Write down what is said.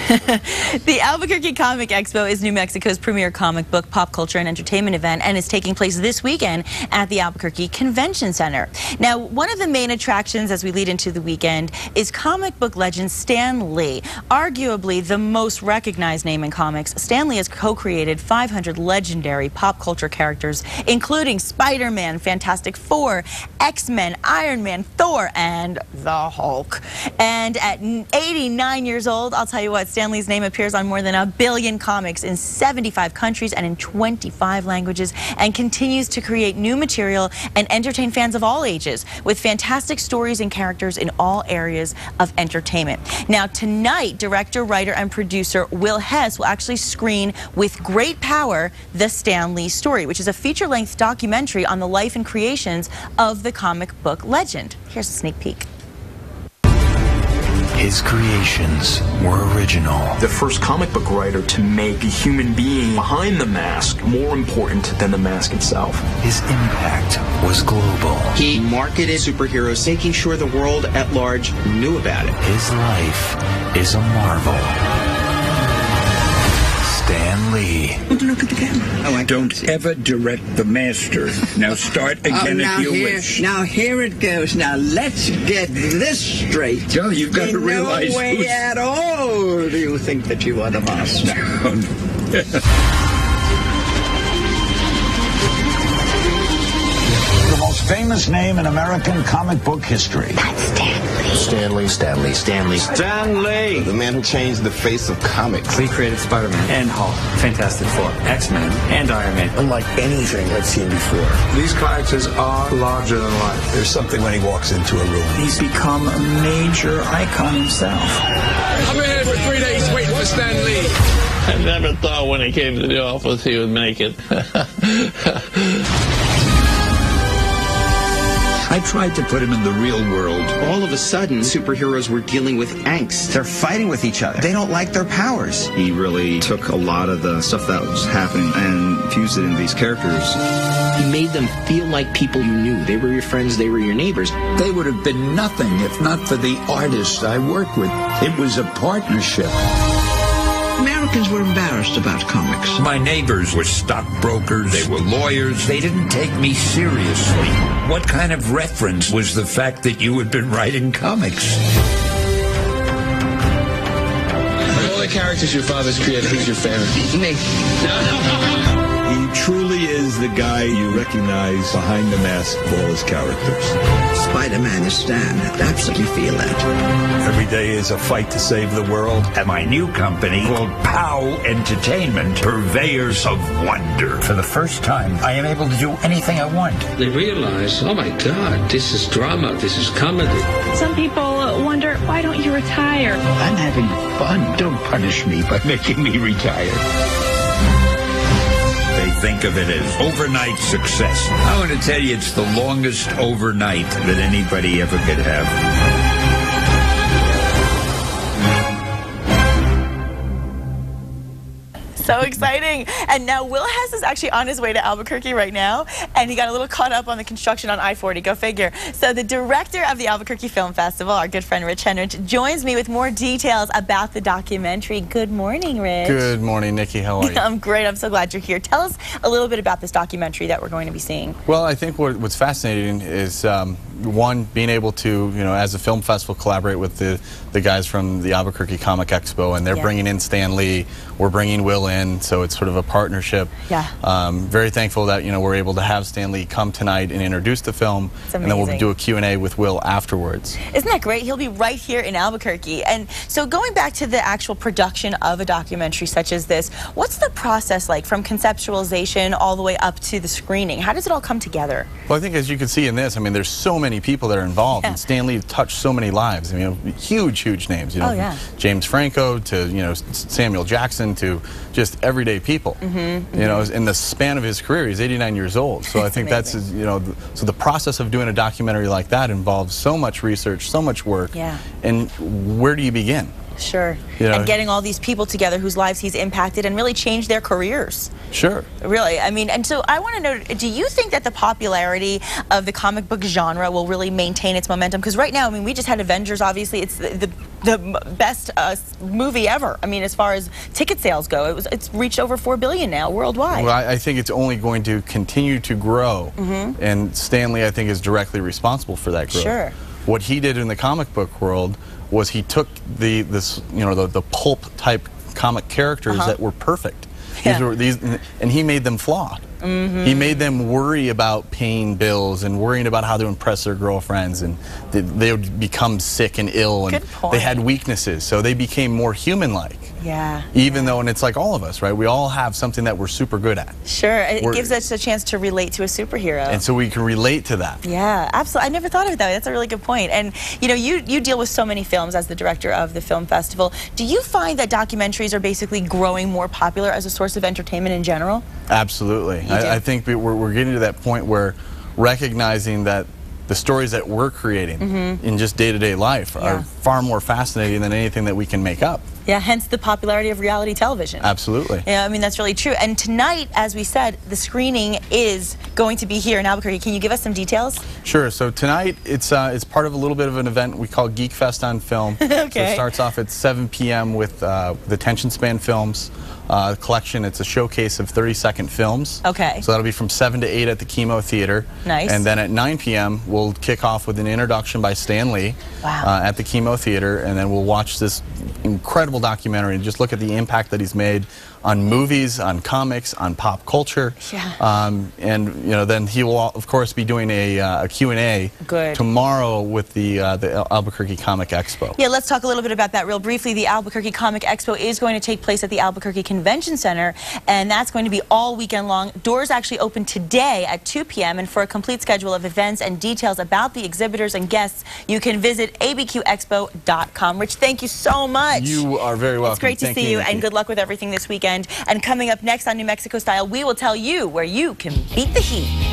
The Albuquerque Comic Expo is New Mexico's premier comic book, pop culture, and entertainment event, and is taking place this weekend at the Albuquerque Convention Center. Now, one of the main attractions as we lead into the weekend is comic book legend Stan Lee. Arguably the most recognized name in comics, Stan Lee has co-created 500 legendary pop culture characters, including Spider-Man, Fantastic Four, X-Men, Iron Man, Thor, and the Hulk. And at 89 years old, I'll tell you what, Stan Lee's name appears on more than 1 billion comics in 75 countries and in 25 languages, and continues to create new material and entertain fans of all ages with fantastic stories and characters in all areas of entertainment. Now tonight, director, writer, and producer Will Hess will actually screen With Great Power, The Stan Lee Story, which is a feature-length documentary on the life and creations of the comic book legend. Here's a sneak peek. His creations were original. The first comic book writer to make the human being behind the mask more important than the mask itself. His impact was global. He marketed superheroes, making sure the world at large knew about it. His life is a marvel. Stan Lee. Look at the camera. Oh, Don't ever direct the master. Now start again if you wish. Now here it goes. Now let's get this straight. Joe, you've got to realize no way at all do you think that you are the master. The most famous name in American comic book history. That's Stan Lee. Stan Lee, Stan Lee, Stan Lee. Stan Lee! The man who changed the face of comics. He created Spider-Man and Hulk, Fantastic Four, X-Men, and Iron Man. Unlike anything I've seen before. These characters are larger than life. There's something when he walks into a room. He's become a major icon himself. I've been here for 3 days waiting for Stan Lee. I never thought when he came to the office he would make it. I tried to put him in the real world. All of a sudden, superheroes were dealing with angst. They're fighting with each other. They don't like their powers. He really took a lot of the stuff that was happening and fused it in these characters. He made them feel like people you knew. They were your friends, they were your neighbors. They would have been nothing if not for the artists I worked with. It was a partnership. Americans were embarrassed about comics. My neighbors were stockbrokers. They were lawyers. They didn't take me seriously. What kind of reference was the fact that you had been writing comics? Of all the characters your father's created, who's your favorite? Me. He truly is the guy you recognize behind the mask of all his characters. Spider-Man is Stan. I absolutely feel that. Every day is a fight to save the world. At my new company called POW Entertainment, Purveyors of Wonder. For the first time, I am able to do anything I want. They realize, oh my God, this is drama, this is comedy. Some people wonder, why don't you retire? I'm having fun. Don't punish me by making me retire. They think of it as overnight success. I want to tell you, it's the longest overnight that anybody ever could have. So exciting. And now Will Hess is actually on his way to Albuquerque right now, and he got a little caught up on the construction on I-40, go figure. So the director of the Albuquerque Film Festival, our good friend Rich Henrich, joins me with more details about the documentary. Good morning, Rich. Good morning, Nikki. How are you? I'm great. I'm so glad you're here. Tell us a little bit about this documentary that we're going to be seeing. Well, I think what's fascinating is, one, being able to, as a film festival, collaborate with the guys from the Albuquerque Comic Expo, and they're bringing in Stan Lee. We're bringing Will in, so it's sort of a partnership. Yeah. Very thankful that we're able to have Stan Lee come tonight and introduce the film, and then we'll do a Q&A with Will afterwards. Isn't that great? He'll be right here in Albuquerque. And so going back to the actual production of a documentary such as this, what's the process like from conceptualization all the way up to the screening? How does it all come together? Well, I think as you can see in this, there's so many people that are involved, and Stan Lee touched so many lives. Huge names. James Franco to Samuel Jackson to just everyday people. In the span of his career, he's 89 years old. So I think that's so the process of doing a documentary like that involves so much research, so much work. Yeah. And where do you begin? Sure. And getting all these people together whose lives he's impacted and really changed their careers. Sure. Really. And so I want to know, do you think that the popularity of the comic book genre will really maintain its momentum? Because right now, we just had Avengers, obviously. It's the the best movie ever. I mean, as far as ticket sales go, it's reached over $4 billion now worldwide. Well, I think it's only going to continue to grow, and Stan Lee, I think, is directly responsible for that growth. Sure. What he did in the comic book world was he took the pulp type comic characters that were perfect. And he made them flawed. He made them worry about paying bills and worrying about how to impress their girlfriends, and they would become sick and ill, and they had weaknesses, so they became more human-like. Yeah. Even though, and it's like all of us, right? We all have something that we're super good at. Sure. It gives us a chance to relate to a superhero. And so we can relate to that. Yeah, absolutely. I never thought of it that way. That's a really good point. And, you know, you deal with so many films as the director of the film festival. Do you find that documentaries are basically growing more popular as a source of entertainment in general? Absolutely. I think we're getting to that point where recognizing that the stories that we're creating in just day-to-day life are far more fascinating than anything that we can make up. Yeah, hence the popularity of reality television. Absolutely. Yeah, I mean, that's really true. And tonight, as we said, the screening is going to be here in Albuquerque. Can you give us some details? Sure. So tonight, it's part of a little bit of an event we call Geek Fest on Film. Okay. So it starts off at 7 p.m. with the Tension Span Films collection. It's a showcase of 30-second films. Okay. So that'll be from 7 to 8 at the KiMo Theater. Nice. And then at 9 p.m. we'll kick off with an introduction by Stan Lee at the KiMo Theater, and then we'll watch this incredible documentary and just look at the impact that he's made on movies, on comics, on pop culture. Yeah. And you know, then he will of course be doing a Q&A tomorrow with the Albuquerque Comic Expo. Yeah, let's talk a little bit about that real briefly. The Albuquerque Comic Expo is going to take place at the Albuquerque Convention Center, and that's going to be all weekend long. Doors actually open today at 2 p.m. and for a complete schedule of events and details about the exhibitors and guests, you can visit abqexpo.com. Rich, thank you so much. You are very welcome. It's great to see you, and good luck with everything this weekend. And coming up next on New Mexico Style, we will tell you where you can beat the heat.